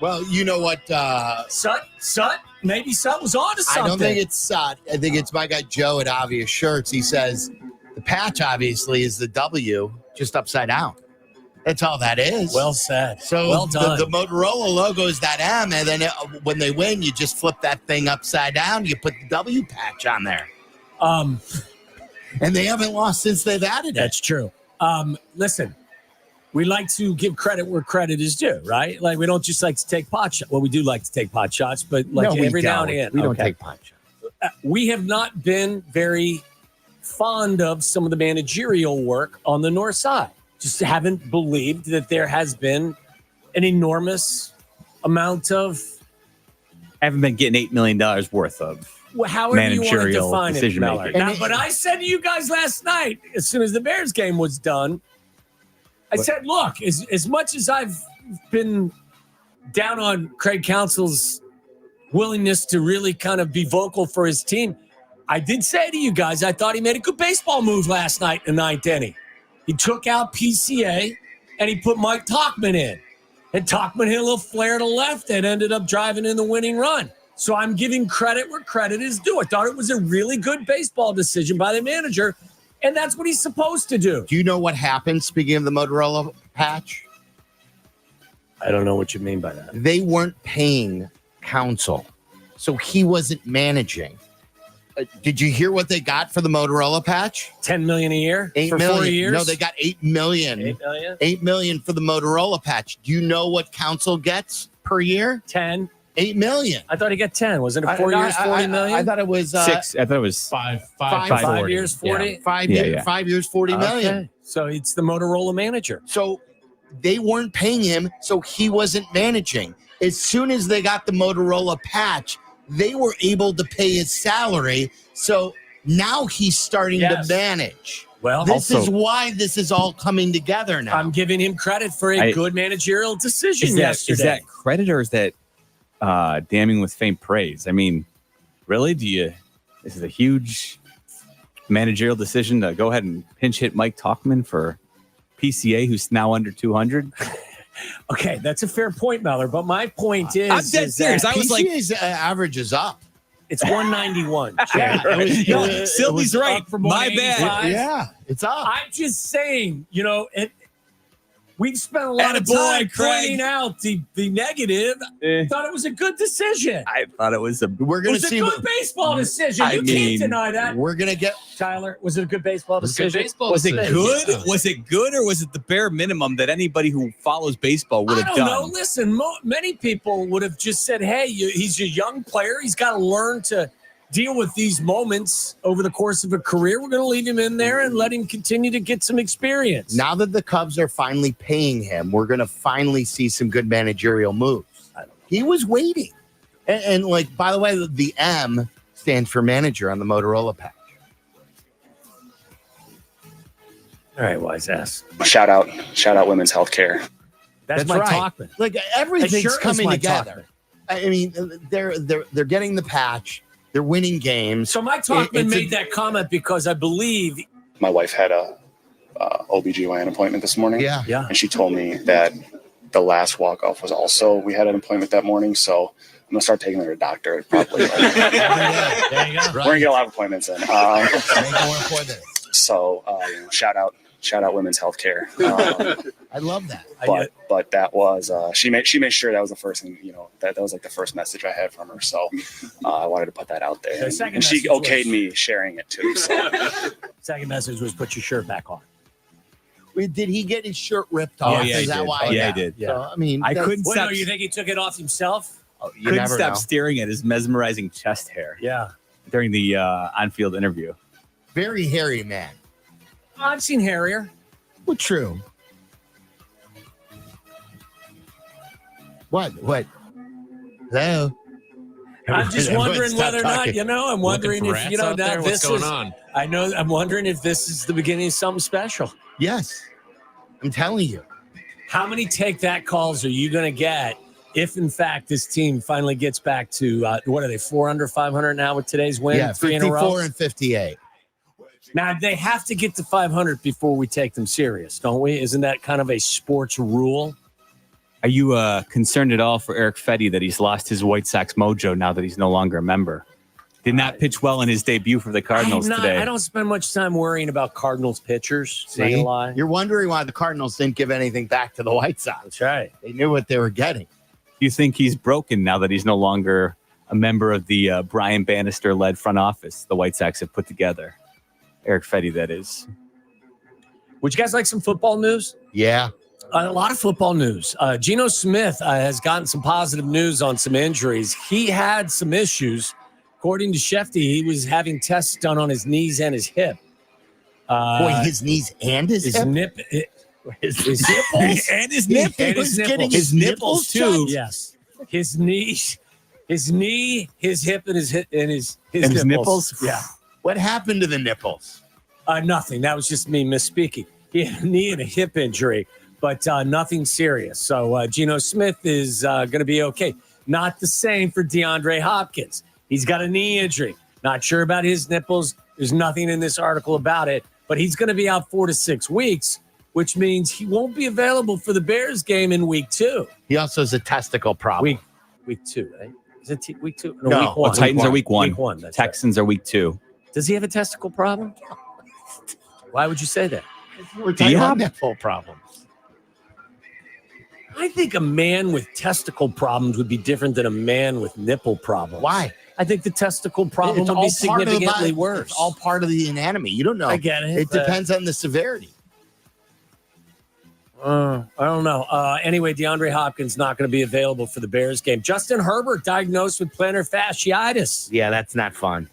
Well, you know what? Sut? Maybe Sut was on to something. I don't think it's Sut. I think it's my guy Joe at Obvious Shirts. He says the patch obviously is the W just upside down. That's all that is. Well said. So well done. The Motorola logo is that M, and then when they win, you just flip that thing upside down. You put the W patch on there. And they haven't lost since they've added it. That's true. Listen, we like to give credit where credit is due, right? Like, we don't just like to take pot shots. Well, we do like to take pot shots, but like every now and again. We don't take pot shots. We have not been very fond of some of the managerial work on the north side. Just haven't believed that there has been an enormous amount of. I haven't been getting $8 million worth of however managerial you want to define decision it, making. Now, but I said to you guys last night, as soon as the Bears game was done, I said, look, as much as I've been down on Craig Counsell's willingness to really kind of be vocal for his team, I did say to you guys, I thought he made a good baseball move last night in the ninth inning. He took out PCA and he put Mike Tauchman in. And Tauchman hit a little flare to left and ended up driving in the winning run. So I'm giving credit where credit is due. I thought it was a really good baseball decision by the manager, and that's what he's supposed to do. Do you know what happened, speaking of the Motorola patch? I don't know what you mean by that. They weren't paying Counsell, so he wasn't managing. Did you hear what they got for the Motorola patch? $10 million a year for 4 years? No, they got $8 million. $8 million? $8 million for the Motorola patch. Do you know what Counsell gets per year? 10. $8 million. I thought he got 10. Wasn't it 4 years, $40 million? I thought it was 6. I thought it was 5 years, 40. Yeah. 5 years, 5 years, $40 million. Okay. So it's the Motorola manager. So they weren't paying him, so he wasn't managing. As soon as they got the Motorola patch, they were able to pay his salary. So now he's starting to manage. Well, this is why this is all coming together now. I'm giving him credit for a good managerial decision yesterday. Is that credit or is that damning with faint praise? I mean, really? This is a huge managerial decision to go ahead and pinch hit Mike Tauchman for PCA, who's now under 200? Okay, that's a fair point, Mallard. But my point is, I'm dead serious. I was like, PCA's average is up. It's 191. Silvy's right. My bad. Yeah, it's up. I'm just saying, we've spent a lot of time pointing out the negative. Thought it was a good decision. I thought it was a. We're going to see a good baseball decision. You can't deny that. We're going to get Tyler. Was it a good baseball decision? Was it good? Yeah. Was it good, or was it the bare minimum that anybody who follows baseball would have done? I don't know. Listen, many people would have just said, "Hey, he's a young player. He's got to learn to deal with these moments over the course of a career. We're going to leave him in there and let him continue to get some experience." Now that the Cubs are finally paying him, we're going to finally see some good managerial moves. He was waiting. And like, by the way, the M stands for manager on the Motorola patch. All right, wise ass. Shout out women's healthcare. That's my right. Tauchman. Like, everything's sure coming Tauchman. together. I mean, they're getting the patch. They're winning games. So Mike Tauchman made that comment because I believe my wife had a OBGYN appointment this morning. Yeah. And she told me that the last walk-off was also, we had an appointment that morning. So I'm going to start taking her to a doctor. Probably. There you go. We're going to get a lot of appointments in. So shout out women's healthcare. I love that. But that was she made sure that was the first thing, that was like the first message I had from her. So I wanted to put that out there. And she okayed me sharing it too. So. Second message was put your shirt back on. Did he get his shirt ripped off? Yeah, Is that why? Yeah, he did. Yeah. So, I mean, I couldn't stop. You think he took it off himself? Couldn't stop staring at his mesmerizing chest hair. Yeah. During the on-field interview. Very hairy man. I've seen hairier. Well, true. What? Hello? I'm just wondering whether or not, I'm wondering if, that this is, I'm wondering if this is the beginning of something special. Yes. I'm telling you. How many take that calls are you going to get if, in fact, this team finally gets back to, what are they, 4 under 500 now with today's win? Yeah, 3 in a row? 54 and 58. Now, they have to get to 500 before we take them serious, don't we? Isn't that kind of a sports rule? Are you concerned at all for Eric Fetty that he's lost his White Sox mojo now that he's no longer a member? Did not pitch well in his debut for the Cardinals today. I don't spend much time worrying about Cardinals pitchers. See? Not gonna lie. You're wondering why the Cardinals didn't give anything back to the White Sox. That's right. They knew what they were getting. Do you think he's broken now that he's no longer a member of the Brian Bannister-led front office the White Sox have put together? Eric Fetty, that is. Would you guys like some football news? Yeah. A lot of football news. Geno Smith has gotten some positive news on some injuries. He had some issues. According to Shefty, he was having tests done on his knees and his hip. Boy, his knees and his hip? His nipples and his nipples. And his nipples. His nipples too. Yes. His knee, his hip, and his nipples. Yeah. What happened to the nipples? Nothing. That was just me misspeaking. He had a knee and a hip injury, but nothing serious. So Geno Smith is going to be okay. Not the same for DeAndre Hopkins. He's got a knee injury. Not sure about his nipples. There's nothing in this article about it, but he's going to be out 4 to 6 weeks, which means he won't be available for the Bears game in week 2. He also has a testicle problem. Week 2, right? Is it week 2? No, week 1. Titans are week 1. Week 1. That's Texans are week 2. right. Does he have a testicle problem? Why would you say that? We're talking about nipple problems. I think a man with testicle problems would be different than a man with nipple problems. Why? I think the testicle problem would be significantly worse. It's all part of the anatomy. You don't know. I get it. It depends on the severity. I don't know. Anyway, DeAndre Hopkins not going to be available for the Bears game. Justin Herbert diagnosed with plantar fasciitis. Yeah, that's not fun.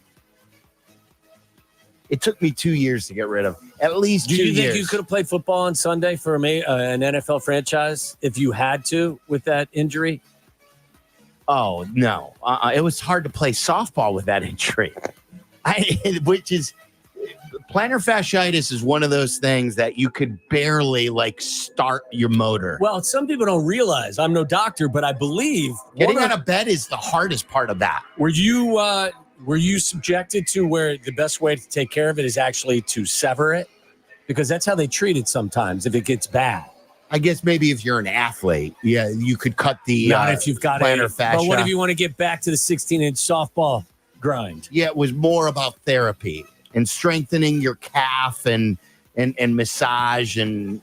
It took me 2 years to get rid of. At least 2 years. Do you think you could have played football on Sunday for an NFL franchise if you had to with that injury? Oh, no. It was hard to play softball with that injury. Plantar fasciitis is one of those things that you could barely start your motor. Well, some people don't realize, I'm no doctor, but I believe Getting out of bed is the hardest part of that. Were you subjected to where the best way to take care of it is actually to sever it? Because that's how they treat it sometimes if it gets bad. I guess maybe if you're an athlete, yeah, you could cut the Not if you've got plantar fascia. But what if you want to get back to the 16-inch softball grind? Yeah, it was more about therapy and strengthening your calf and massage and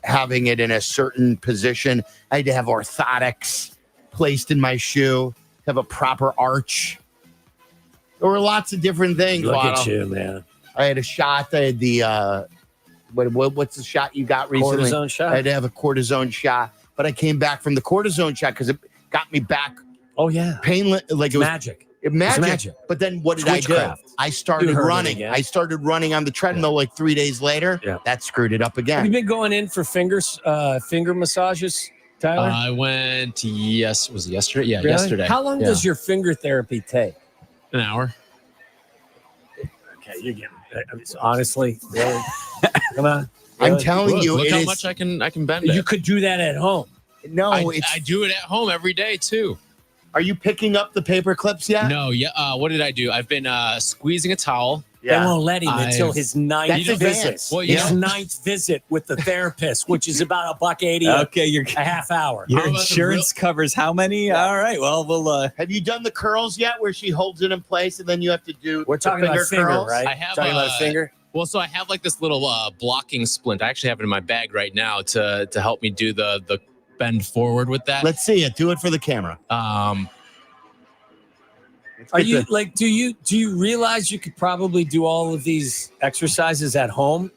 having it in a certain position. I had to have orthotics placed in my shoe, have a proper arch. There were lots of different things. Look Waddle. at you, man. I had a shot. I had the what's the shot you got recently? Cortisone shot? I had to have a cortisone shot, but I came back from the cortisone shot because it got me back Oh, yeah. painless. Like it was Magic. magic. But then what did I do? Witchcraft. I started You heard it running. again. I started running on the treadmill like 3 days later. Yeah. That screwed it up Have again. you been going in for finger massages, Tyler? I went, was it yesterday? Yeah, Really? yesterday. How long Yeah. does your finger therapy take? An hour. Okay, you're getting honestly, really? Come on. I'm Really? telling you, Look it how is. much I can bend it. You could do that at home. No, I do it at home every day too. Are you picking up the paper clips yet? No, yeah. What did I do? I've been squeezing a towel. They won't let him until I've- his ninth That's visit. advanced. Well, you His know, ninth visit with the therapist, which is about $1.80 Okay, a half hour. your How about the insurance covers how many? All right, well, we'll Have you done the curls yet, where she holds it in place and then you have to do? We're the talking about finger, curls? right? I have, talking about a finger. well, so I have like this little blocking splint. I actually have it in my bag right now to help me do the bend forward with that. Let's see it. Do it for the camera. Are you like? Do you realize you could probably do all of these exercises at home?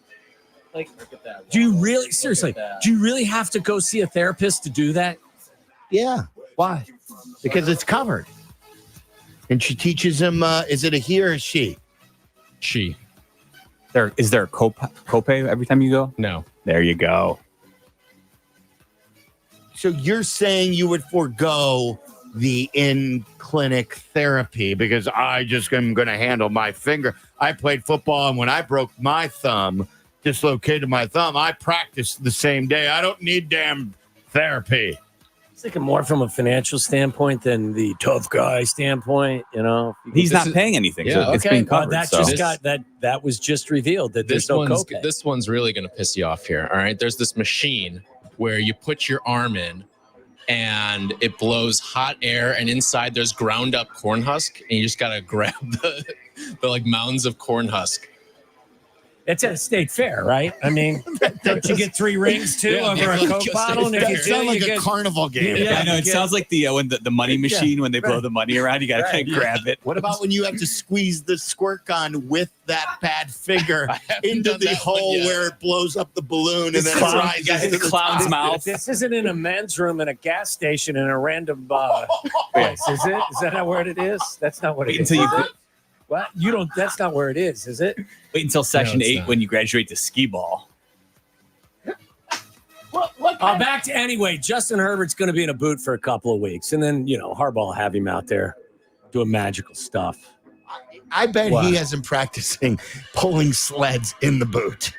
Like, do you really seriously? Do you really have to go see a therapist to do that? Yeah. Why? Because it's covered. And she teaches him. Is it a he or a she? She. is there a copay every time you go? No. There you go. So you're saying you would forego the in-clinic therapy because I just am going to handle my finger. I played football, and when I broke my thumb, dislocated my thumb, I practiced the same day. I don't need damn therapy. It's like more from a financial standpoint than the tough guy standpoint. You know, He's not paying anything, so Yeah, it's being well, covered. that so. just got that was just revealed that there's no copay. This one's really gonna piss you off here. All right. There's this machine where you put your arm in and it blows hot air, and inside there's ground up corn husk, and you just gotta grab the like mounds of corn husk. It's at a state fair, right? I mean, don't you get 3 rings too over a Coke bottle? And if you It sounds like a carnival game. Yeah, I know. It sounds like the when the money machine, when they blow the money around, you got to kind of grab it. What about when you have to squeeze the squirt gun with that bad figure into the hole where it blows up the balloon and then it rises in the clown's mouth? This isn't in a men's room in a gas station in a random place, is it? Is that not where it is? That's not what it is. What? You don't. That's not where it is it? Wait until session 8 when you graduate to skee ball. Back to anyway. Justin Herbert's going to be in a boot for a couple of weeks, and then Harbaugh will have him out there doing magical stuff. I bet he hasn't practicing pulling sleds in the boot.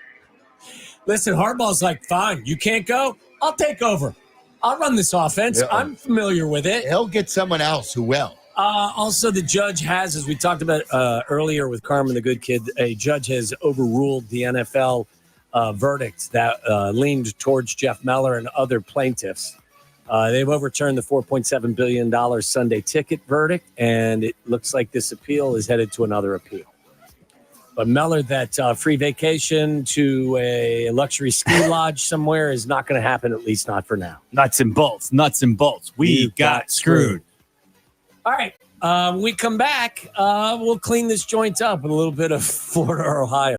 Listen, Harbaugh's like, fine, you can't go. I'll take over. I'll run this offense. Yeah. I'm familiar with it. He'll get someone else who will. Also, the judge has, as we talked about earlier with Carmen the Good Kid, a judge has overruled the NFL verdicts that leaned towards Jeff Meller and other plaintiffs. They've overturned the $4.7 billion Sunday ticket verdict, and it looks like this appeal is headed to another appeal. But Meller, that free vacation to a luxury ski lodge somewhere is not going to happen, at least not for now. Nuts and bolts. We got screwed. All right. When we come back, we'll clean this joint up with a little bit of Florida or Ohio.